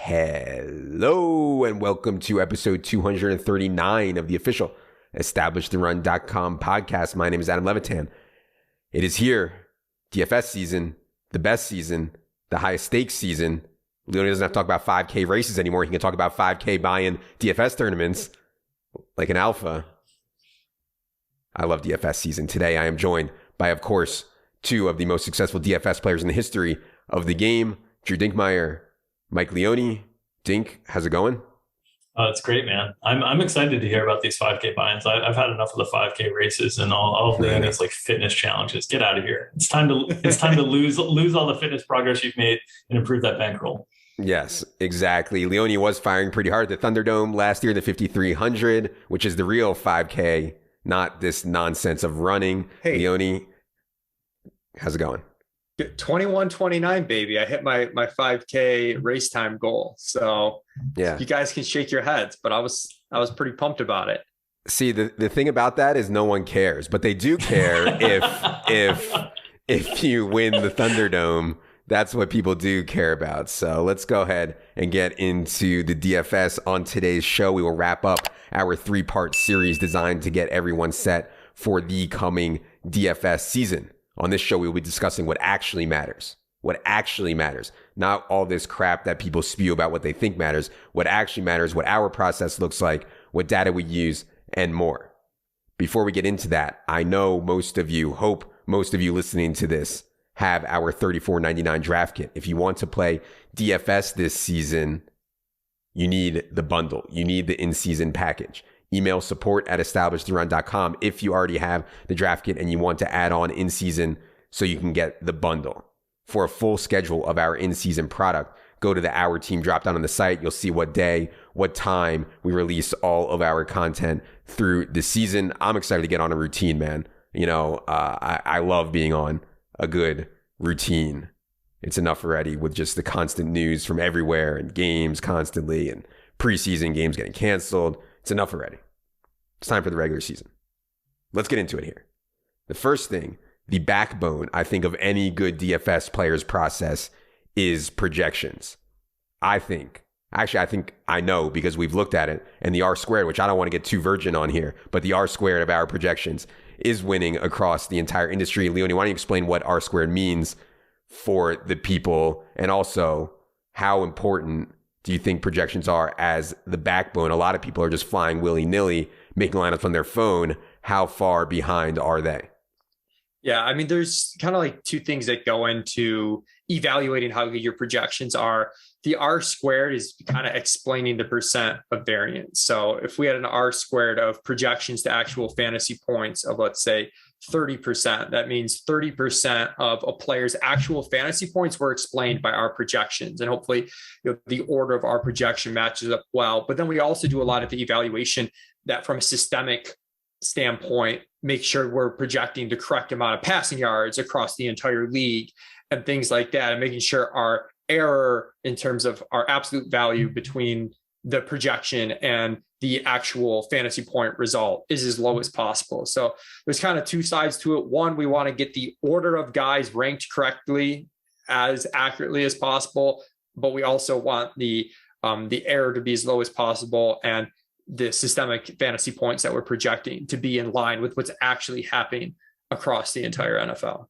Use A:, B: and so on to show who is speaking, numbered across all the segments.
A: Hello and welcome to episode 239 of the official EstablishTheRun.com podcast. My name is Adam Levitan. It is here, DFS season, the best season, the highest stakes season. Leone doesn't have to talk about 5K races anymore. He can talk about 5K buy-in DFS tournaments like an alpha. I love DFS season. Today I am joined by, of course, two of the most successful DFS players in the history of the game, Drew Dinkmeyer, Mike Leone. Dink, how's it going?
B: It's great, man. I'm excited to hear about these 5K buy-ins. I've had enough of the 5K races and all of Leone's like fitness challenges. Get out of here. It's time to lose all the fitness progress you've made and improve that bankroll.
A: Yes, exactly. Leone was firing pretty hard at the Thunderdome last year, the 5,300, which is the real 5K, not this nonsense of running.
C: Hey,
A: Leone, how's it going?
C: 21:29, baby. I hit my 5K race time goal. So yeah, you guys can shake your heads, but I was pretty pumped about it.
A: See, the thing about that is no one cares, but they do care if you win the Thunderdome. That's what people do care about. So let's go ahead and get into the DFS. On today's show, we will wrap up our 3-part series designed to get everyone set for the coming DFS season. On this show, we will be discussing what actually matters. What actually matters. Not all this crap that people spew about what they think matters. What actually matters, what our process looks like, what data we use, and more. Before we get into that, I know hope most of you listening to this have our $34.99 draft kit. If you want to play DFS this season, you need the bundle. You need the in-season package. Email support@establishtheRun.com if you already have the draft kit and you want to add on in-season so you can get the bundle. For a full schedule of our in-season product, go to the Our Team drop-down on the site. You'll see what day, what time we release all of our content through the season. I'm excited to get on a routine, man. I love being on a good routine. It's enough already with just the constant news from everywhere and games constantly and preseason games getting canceled. It's enough already. It's time for the regular season. Let's get into it here. The first thing, the backbone, I think, of any good DFS player's process is projections. I know because we've looked at it, and the R-squared, which I don't want to get too virgin on here, but the R-squared of our projections is winning across the entire industry. Leone, why don't you explain what R-squared means for the people, and also how important do you think projections are as the backbone? A lot of people are just flying willy-nilly, making lineups on their phone. How far behind are they?
C: Yeah, I mean, there's kind of like two things that go into evaluating how good your projections are. The R-squared is kind of explaining the percent of variance. So if we had an R-squared of projections to actual fantasy points of, let's say, 30%, that means 30% of a player's actual fantasy points were explained by our projections. And hopefully the order of our projection matches up well. But then we also do a lot of the evaluation that from a systemic standpoint, make sure we're projecting the correct amount of passing yards across the entire league and things like that, and making sure our error in terms of our absolute value between the projection and the actual fantasy point result is as low as possible. So there's kind of two sides to it. One, we want to get the order of guys ranked correctly, as accurately as possible, but we also want the error to be as low as possible and the systemic fantasy points that we're projecting to be in line with what's actually happening across the entire NFL.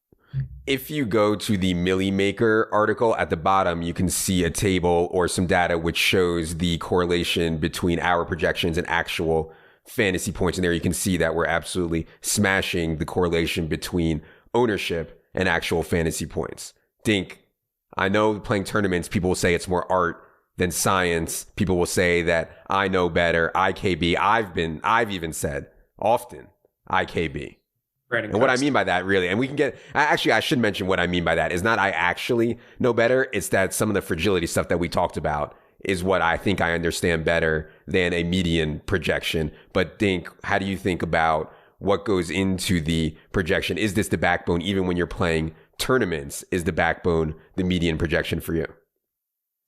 A: If you go to the Millie Maker article at the bottom, you can see a table or some data which shows the correlation between our projections and actual fantasy points. And there you can see that we're absolutely smashing the correlation between ownership and actual fantasy points. Dink, I know playing tournaments, people will say it's more art than science. People will say that I know better, IKB. I've even said often IKB. And what I mean by that, really, and we can I should mention what I mean by that is not I actually know better. It's that some of the fragility stuff that we talked about is what I think I understand better than a median projection. But Dink, how do you think about what goes into the projection? Is this the backbone, even when you're playing tournaments? Is the backbone the median projection for you?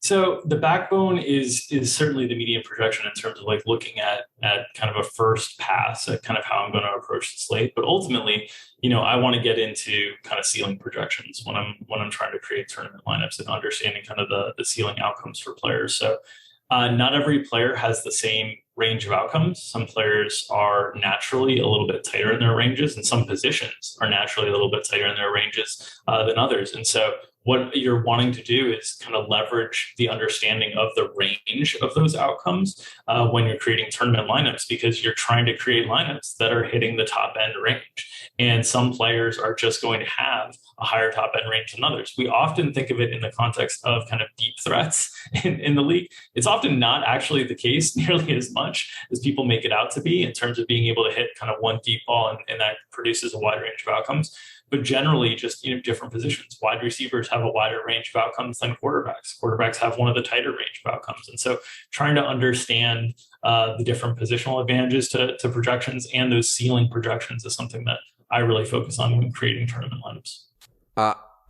B: So the backbone is certainly the median projection in terms of like looking at kind of a first pass at kind of how I'm going to approach the slate. But ultimately, I want to get into kind of ceiling projections when I'm trying to create tournament lineups and understanding kind of the ceiling outcomes for players. So not every player has the same range of outcomes. Some players are naturally a little bit tighter in their ranges, and some positions are naturally a little bit tighter in their ranges than others. And so what you're wanting to do is kind of leverage the understanding of the range of those outcomes when you're creating tournament lineups, because you're trying to create lineups that are hitting the top end range. And some players are just going to have a higher top end range than others. We often think of it in the context of kind of deep threats in the league. It's often not actually the case nearly as much as people make it out to be in terms of being able to hit kind of one deep ball, and that produces a wide range of outcomes. But generally, just different positions. Wide receivers have a wider range of outcomes than quarterbacks. Quarterbacks have one of the tighter range of outcomes. And so trying to understand the different positional advantages to projections and those ceiling projections is something that I really focus on when creating tournament lineups.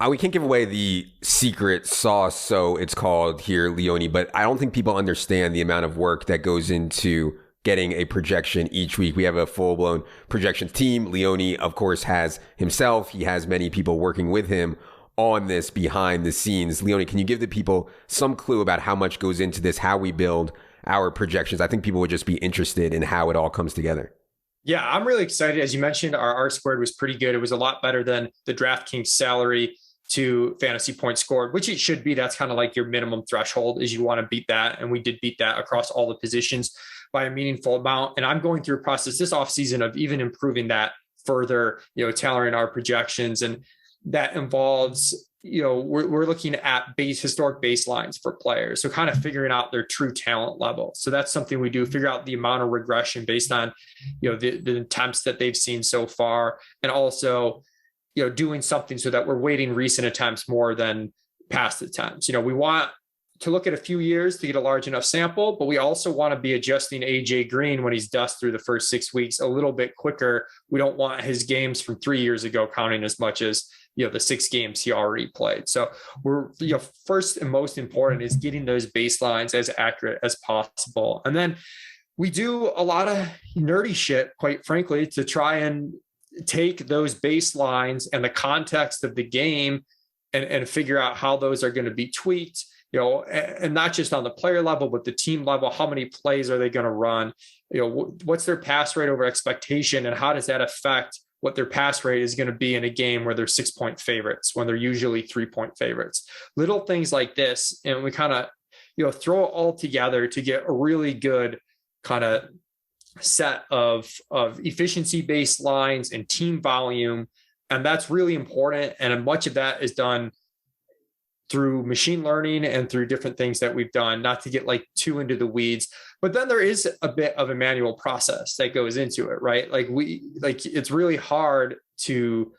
A: We can't give away the secret sauce, so it's called here, Leone, but I don't think people understand the amount of work that goes into getting a projection each week. We have a full-blown projections team. Leone, of course, has himself. He has many people working with him on this behind the scenes. Leone, can you give the people some clue about how much goes into this, how we build our projections? I think people would just be interested in how it all comes together.
C: Yeah, I'm really excited. As you mentioned, our R squared was pretty good. It was a lot better than the DraftKings salary to fantasy points scored, which it should be. That's kind of like your minimum threshold, is you want to beat that. And we did beat that across all the positions by a meaningful amount. And I'm going through a process this offseason of even improving that further, tailoring our projections. And that involves, we're looking at historic baselines for players. So kind of figuring out their true talent level. So that's something we do, figure out the amount of regression based on, the attempts that they've seen so far. And also, doing something so that we're weighting recent attempts more than past attempts. We want to look at a few years to get a large enough sample, but we also want to be adjusting AJ Green when he's dust through the first 6 weeks a little bit quicker. We don't want his games from 3 years ago counting as much as, the 6 games he already played. So we're, first and most important is getting those baselines as accurate as possible. And then we do a lot of nerdy shit, quite frankly, to try and take those baselines and the context of the game and figure out how those are going to be tweaked, and not just on the player level, but the team level. How many plays are they going to run? What's their pass rate over expectation, and how does that affect what their pass rate is going to be in a game where they're 6-point favorites when they're usually 3-point favorites? Little things like this. And we kind of, throw it all together to get a really good kind of set of efficiency baselines and team volume. And that's really important. And much of that is done through machine learning and through different things that we've done, not to get like too into the weeds. But then there is a bit of a manual process that goes into it, right? It's really hard to,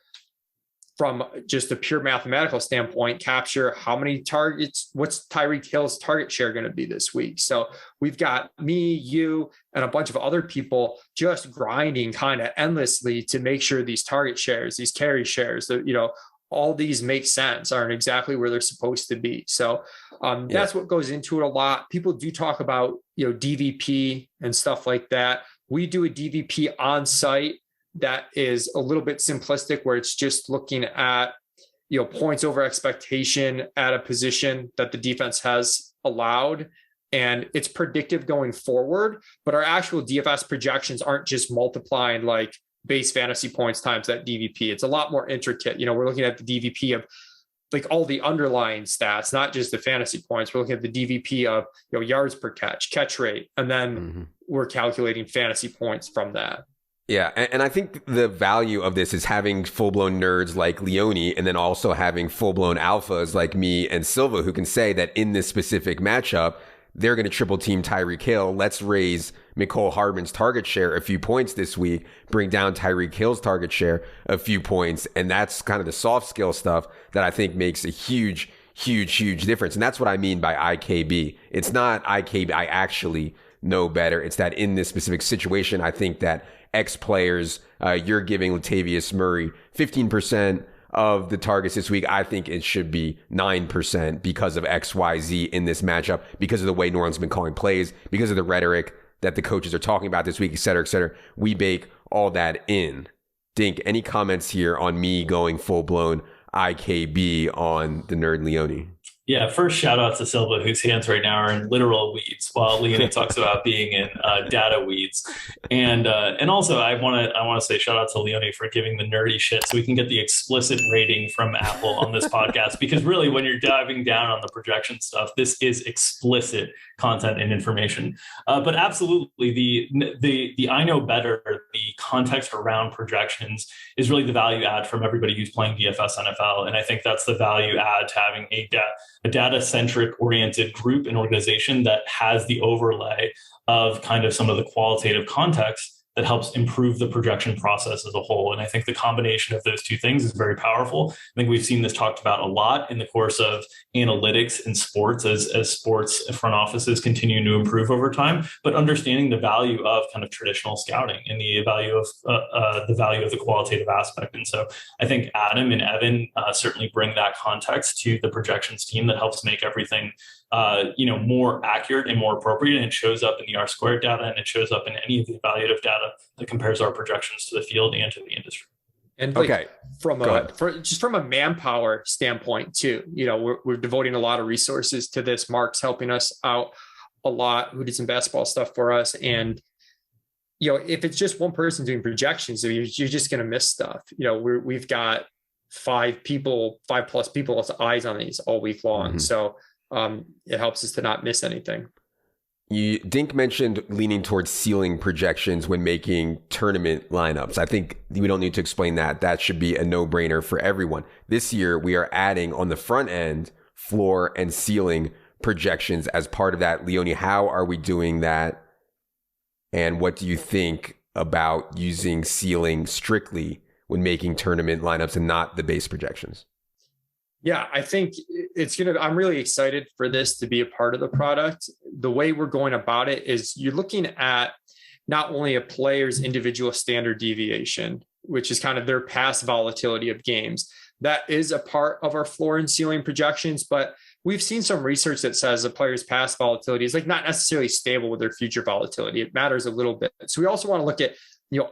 C: from just a pure mathematical standpoint, capture how many targets, what's Tyreek Hill's target share going to be this week. So we've got me, you, and a bunch of other people just grinding kind of endlessly to make sure these target shares, these carry shares, all these make sense, aren't exactly where they're supposed to be. So that's what goes into it a lot. People do talk about, DVP and stuff like that. We do a DVP on site that is a little bit simplistic, where it's just looking at, points over expectation at a position that the defense has allowed. And it's predictive going forward, but our actual DFS projections aren't just multiplying like base fantasy points times that DVP. It's a lot more intricate. We're looking at the DVP of like all the underlying stats, not just the fantasy points. We're looking at the DVP of, yards per catch rate, and then we're calculating fantasy points from that.
A: Yeah, and I think the value of this is having full-blown nerds like Leone, and then also having full-blown alphas like me and Silva, who can say that in this specific matchup, they're going to triple team Tyreek Hill. Let's raise Mecole Hardman's target share a few points this week, bring down Tyreek Hill's target share a few points. And that's kind of the soft skill stuff that I think makes a huge difference. And that's what I mean by IKB. It's not IKB, I actually know better. It's that in this specific situation, I think that X players, you're giving Latavius Murray 15% of the targets this week. I think it should be 9% because of XYZ in this matchup, because of the way New Orleans has been calling plays, because of the rhetoric that the coaches are talking about this week, et cetera, et cetera. We bake all that in. Dink, any comments here on me going full-blown IKB on the nerd Leone?
B: Yeah, first shout out to Silva, whose hands right now are in literal weeds, while Leone talks about being in data weeds. And also, I want to say shout out to Leone for giving the nerdy shit, so we can get the explicit rating from Apple on this podcast. Because really, when you're diving down on the projection stuff, this is explicit content and information. But absolutely, the I know better, the context around projections is really the value add from everybody who's playing DFS NFL, and I think that's the value add to having a data-centric oriented group and organization that has the overlay of kind of some of the qualitative context that helps improve the projection process as a whole. And I think the combination of those two things is very powerful. I think we've seen this talked about a lot in the course of analytics in sports as sports front offices continue to improve over time, but understanding the value of kind of traditional scouting and the value of the qualitative aspect. And so I think Adam and Evan certainly bring that context to the projections team that helps make everything more accurate and more appropriate. And it shows up in the R-squared data, and it shows up in any of the evaluative data that compares our projections to the field and to the industry.
C: And
A: okay,
C: from a manpower standpoint too, we're devoting a lot of resources to this. Mark's helping us out a lot, who did some basketball stuff for us. And, if it's just one person doing projections, you're just going to miss stuff. We've got 5+ people with eyes on these all week long. Mm-hmm. So it helps us to not miss anything.
A: Dink mentioned leaning towards ceiling projections when making tournament lineups. I think we don't need to explain that. That should be a no-brainer for everyone. This year, we are adding on the front end floor and ceiling projections as part of that. Leone, how are we doing that? And what do you think about using ceiling strictly when making tournament lineups and not the base projections?
C: Yeah, I think I'm really excited for this to be a part of the product. The way we're going about it is you're looking at not only a player's individual standard deviation, which is kind of their past volatility of games. That is a part of our floor and ceiling projections, but we've seen some research that says a player's past volatility is not necessarily stable with their future volatility. It matters a little bit. So we also want to look at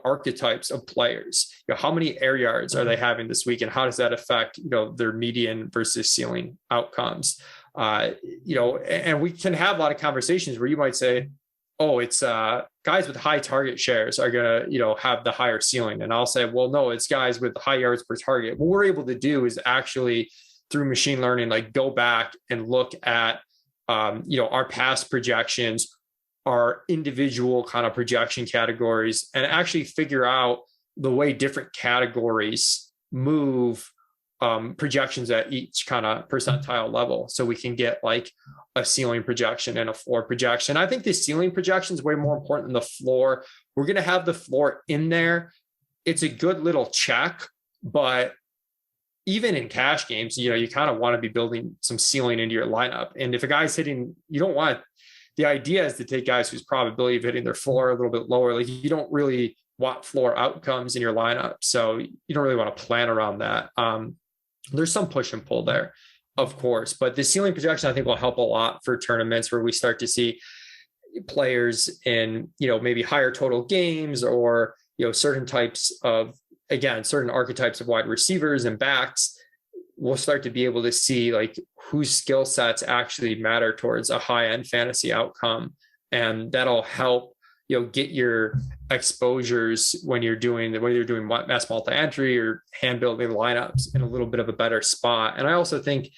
C: archetypes of players. How many air yards are they having this week, and how does that affect their median versus ceiling outcomes? And we can have a lot of conversations where you might say, oh, it's guys with high target shares are going to have the higher ceiling, and I'll say, well, no, it's guys with high yards per target. What we're able to do is actually through machine learning, go back and look at our past projections, our individual kind of projection categories, and actually figure out the way different categories move projections at each kind of percentile level. So we can get a ceiling projection and a floor projection. I think the ceiling projection is way more important than the floor. We're going to have the floor in there. It's a good little check, but even in cash games, you kind of want to be building some ceiling into your lineup. And if a guy's hitting, the idea is to take guys whose probability of hitting their floor a little bit lower. You don't really want floor outcomes in your lineup. So you don't really want to plan around that. There's some push and pull there, of course, but the ceiling projection, I think, will help a lot for tournaments where we start to see players in, maybe higher total games or, certain archetypes of wide receivers and backs. We'll start to be able to see whose skill sets actually matter towards a high-end fantasy outcome. And that'll help, get your exposures when you're doing mass multi-entry or hand building lineups in a little bit of a better spot. And I also think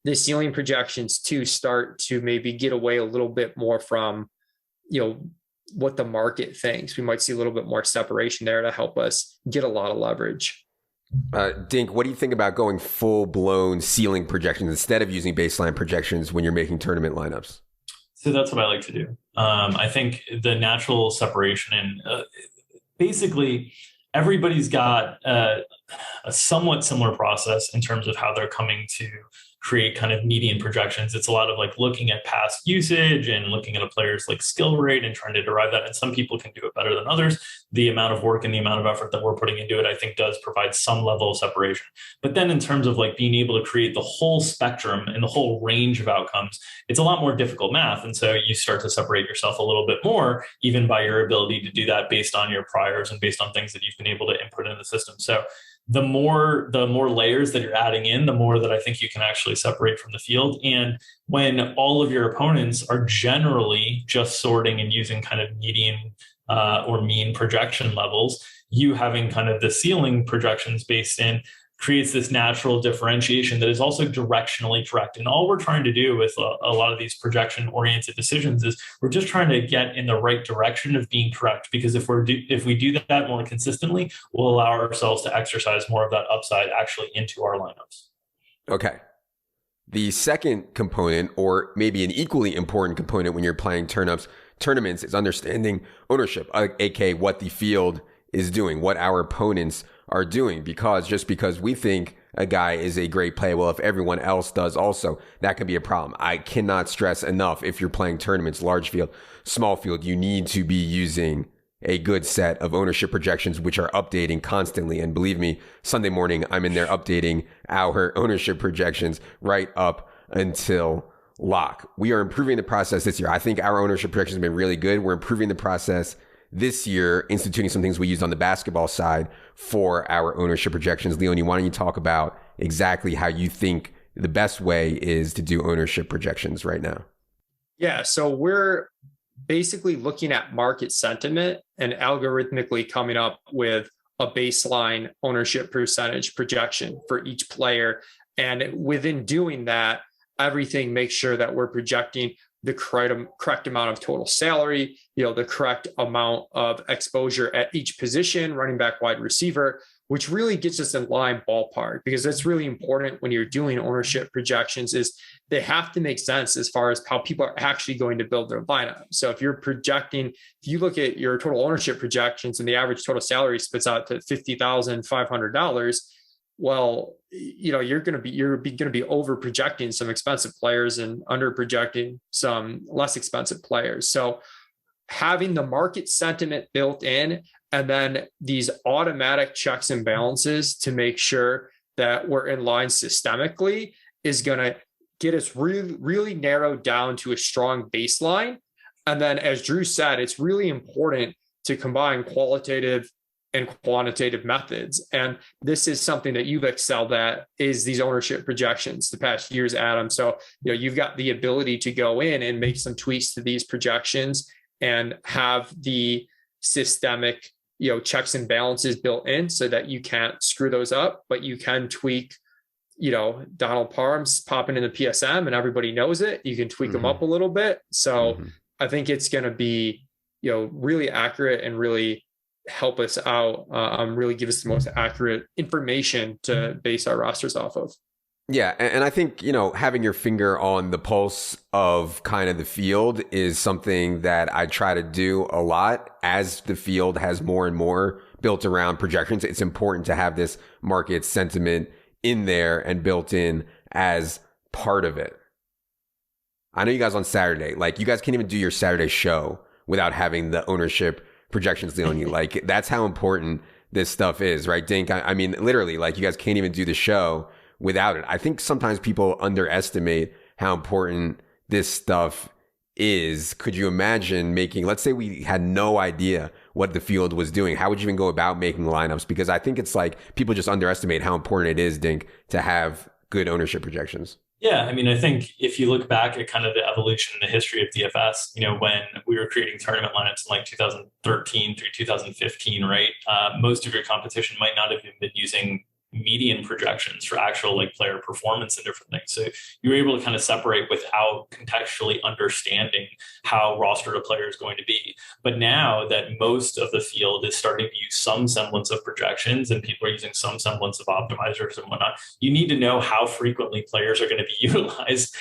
C: the ceiling projections too start to maybe get away a little bit more from, what the market thinks. We might see a little bit more separation there to help us get a lot of leverage.
A: Dink, what do you think about going full-blown ceiling projections instead of using baseline projections when you're making tournament lineups?
B: So that's what I like to do. I think the natural separation and basically everybody's got a somewhat similar process in terms of how they're coming to create kind of median projections. It's a lot of like looking at past usage and looking at a player's like skill rate and trying to derive that. And some people can do it better than others. The amount of work and the amount of effort that we're putting into it, I think, does provide some level of separation. But then in terms of like being able to create the whole spectrum and the whole range of outcomes, it's a lot more difficult math. And so you start to separate yourself a little bit more, even by your ability to do that based on your priors and based on things that you've been able to input in the system. So the more layers that you're adding in, the more that I think you can actually separate from the field. And when all of your opponents are generally just sorting and using kind of median or mean projection levels, you having kind of the ceiling projections based in creates this natural differentiation that is also directionally correct. And all we're trying to do with a lot of these projection-oriented decisions is we're just trying to get in the right direction of being correct. Because if we do that more consistently, we'll allow ourselves to exercise more of that upside actually into our lineups.
A: Okay. The second component, or maybe an equally important component when you're playing tournaments, is understanding ownership, aka what the field is doing, what our opponents are doing. Because just because we think a guy is a great play, well, if everyone else does also, that can be a problem. I cannot stress enough, if you're playing tournaments, large field, small field, you need to be using a good set of ownership projections, which are updating constantly. And believe me, Sunday morning, I'm in there updating our ownership projections right up until lock. We are improving the process this year. I think our ownership projections have been really good. We're improving the process this year, instituting some things we used on the basketball side for our ownership projections. Leone, why don't you talk about exactly how you think the best way is to do ownership projections right now?
C: Yeah, so we're basically looking at market sentiment and algorithmically coming up with a baseline ownership percentage projection for each player. And within doing that, everything makes sure that we're projecting the correct amount of total salary, the correct amount of exposure at each position, running back, wide receiver, which really gets us in line ballpark, because that's really important when you're doing ownership projections. Is they have to make sense as far as how people are actually going to build their lineup. So if you're projecting, if you look at your total ownership projections and the average total salary spits out to $50,500, well, you're going to be over projecting some expensive players and under projecting some less expensive players. So having the market sentiment built in, and then these automatic checks and balances to make sure that we're in line systemically, is going to get us really, really narrowed down to a strong baseline. And then, as Drew said, it's really important to combine qualitative and quantitative methods. And this is something that you've excelled at, is these ownership projections the past years, Adam. So, you've got the ability to go in and make some tweaks to these projections and have the systemic, checks and balances built in so that you can't screw those up, but you can tweak, Donald Parham's popping in the PSM and everybody knows it. You can tweak them up a little bit. So I think it's going to be, really accurate and really help us out, really give us the most accurate information to base our rosters off of.
A: Yeah. And I think, having your finger on the pulse of kind of the field is something that I try to do a lot. As the field has more and more built around projections, it's important to have this market sentiment in there and built in as part of it. I know you guys on Saturday, you guys can't even do your Saturday show without having the ownership projections, Leone. That's how important this stuff is, right, Dink? I mean, literally, you guys can't even do the show without it. I think sometimes people underestimate how important this stuff is. Could you imagine let's say we had no idea what the field was doing. How would you even go about making lineups? Because I think it's people just underestimate how important it is, Dink, to have good ownership projections.
B: Yeah, I mean, I think if you look back at kind of the evolution in the history of DFS, when we were creating tournament lineups in 2013 through 2015, right? Most of your competition might not have been using median projections for actual player performance and different things. So you were able to kind of separate without contextually understanding how rostered a player is going to be. But now that most of the field is starting to use some semblance of projections and people are using some semblance of optimizers and whatnot, you need to know how frequently players are going to be utilized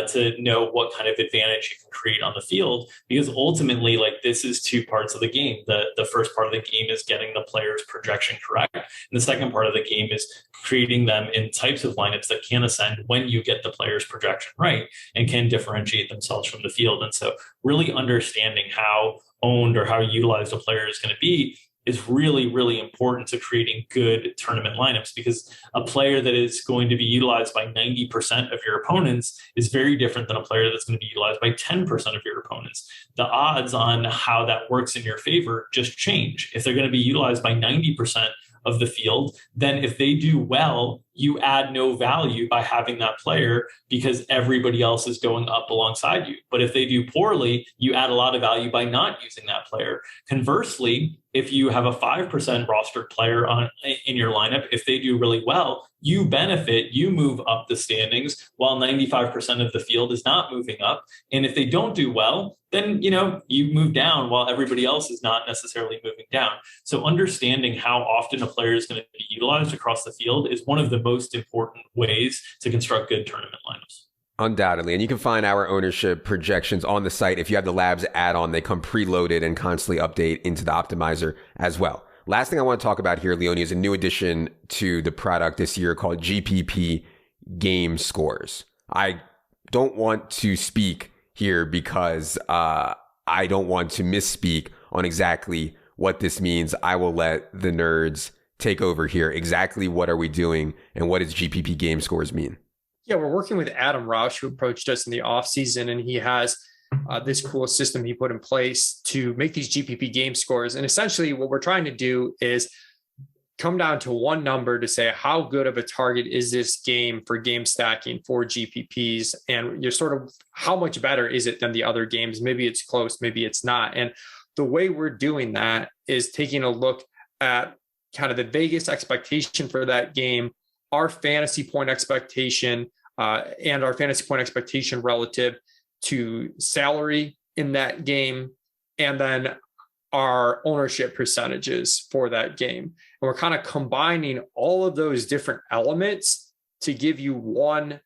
B: to know what kind of advantage you can create on the field. Because ultimately, this is two parts of the game. The first part of the game is getting the player's projection correct. And the second part of the game is is creating them in types of lineups that can ascend when you get the player's projection right and can differentiate themselves from the field. And so really understanding how owned or how utilized a player is going to be is really, really important to creating good tournament lineups, because a player that is going to be utilized by 90% of your opponents is very different than a player that's going to be utilized by 10% of your opponents. The odds on how that works in your favor just change. If they're going to be utilized by 90% of the field, then if they do well, you add no value by having that player because everybody else is going up alongside you. But if they do poorly, you add a lot of value by not using that player. Conversely, if you have a 5% rostered player in your lineup, if they do really well, you benefit, you move up the standings while 95% of the field is not moving up. And if they don't do well, then you move down while everybody else is not necessarily moving down. So understanding how often a player is going to be utilized across the field is one of the most important ways to construct good tournament lineups.
A: Undoubtedly. And you can find our ownership projections on the site. If you have the Labs add-on, they come preloaded and constantly update into the optimizer as well. Last thing I want to talk about here, Leone, is a new addition to the product this year called GPP Game Scores. I don't want to speak here because I don't want to misspeak on exactly what this means. I will let the nerds take over here. Exactly what are we doing and what does GPP Game Scores mean?
C: Yeah, we're working with Adam Roush, who approached us in the offseason, and he has this cool system he put in place to make these GPP game scores. And essentially what we're trying to do is come down to one number to say how good of a target is this game for game stacking for GPPs, and you're sort of how much better is it than the other games? Maybe it's close, maybe it's not. And the way we're doing that is taking a look at kind of the Vegas expectation for that game, our fantasy point expectation, and our fantasy point expectation relative to salary in that game, and then our ownership percentages for that game. And we're kind of combining all of those different elements to give you one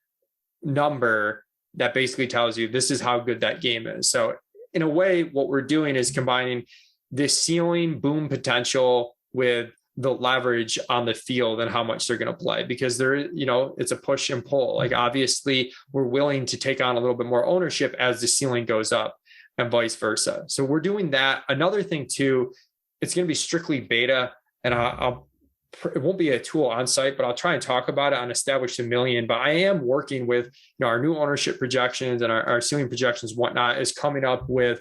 C: number that basically tells you this is how good that game is. So in a way, what we're doing is combining this ceiling boom potential with the leverage on the field and how much they're going to play, because it's a push and pull. Like, obviously we're willing to take on a little bit more ownership as the ceiling goes up and vice versa. So we're doing that. Another thing too, it's going to be strictly beta, and it won't be a tool on site, but I'll try and talk about it on Established a Million. But I am working with our new ownership projections and our ceiling projections, whatnot, is coming up with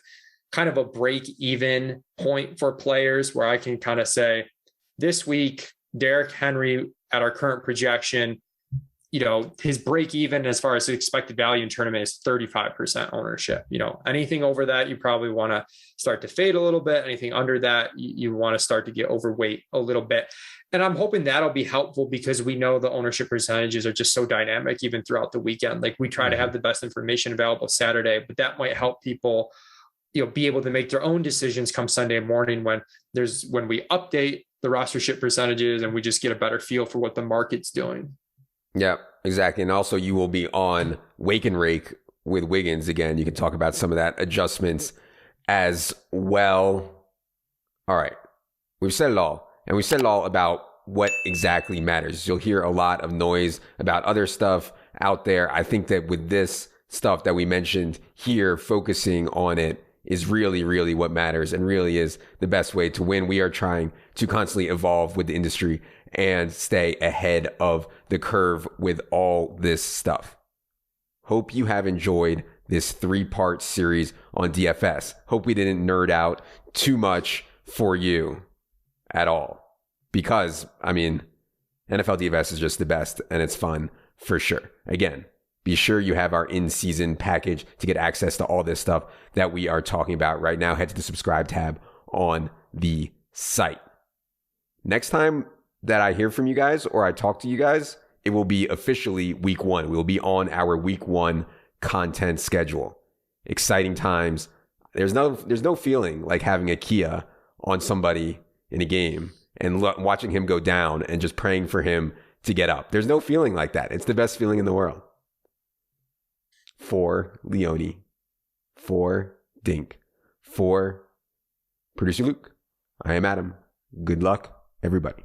C: kind of a break even point for players where I can kind of say, this week, Derrick Henry at our current projection, his break even as far as the expected value in tournament is 35% ownership. Anything over that, you probably want to start to fade a little bit. Anything under that, you want to start to get overweight a little bit. And I'm hoping that'll be helpful because we know the ownership percentages are just so dynamic even throughout the weekend. Like, we try to have the best information available Saturday, but that might help people, be able to make their own decisions come Sunday morning when we update the rostership percentages and we just get a better feel for what the market's doing.
A: Yeah, exactly. And also you will be on Wake and Rake with Wiggins again. You can talk about some of that adjustments as well. All right. We've said it all, and we've said it all about what exactly matters. You'll hear a lot of noise about other stuff out there. I think that with this stuff that we mentioned here, focusing on it is really, really what matters and really is the best way to win. We are trying to constantly evolve with the industry and stay ahead of the curve with all this stuff. Hope you have enjoyed this 3-part series on DFS. Hope we didn't nerd out too much for you at all, because NFL DFS is just the best and it's fun for sure. Again, be sure you have our in-season package to get access to all this stuff that we are talking about right now. Head to the subscribe tab on the site. Next time that I hear from you guys or I talk to you guys, it will be officially week 1. We will be on our week 1 content schedule. Exciting times. There's no feeling like having a Kia on somebody in a game and watching him go down and just praying for him to get up. There's no feeling like that. It's the best feeling in the world. For Leone, for Dink, for producer Luke, I am Adam. Good luck, everybody.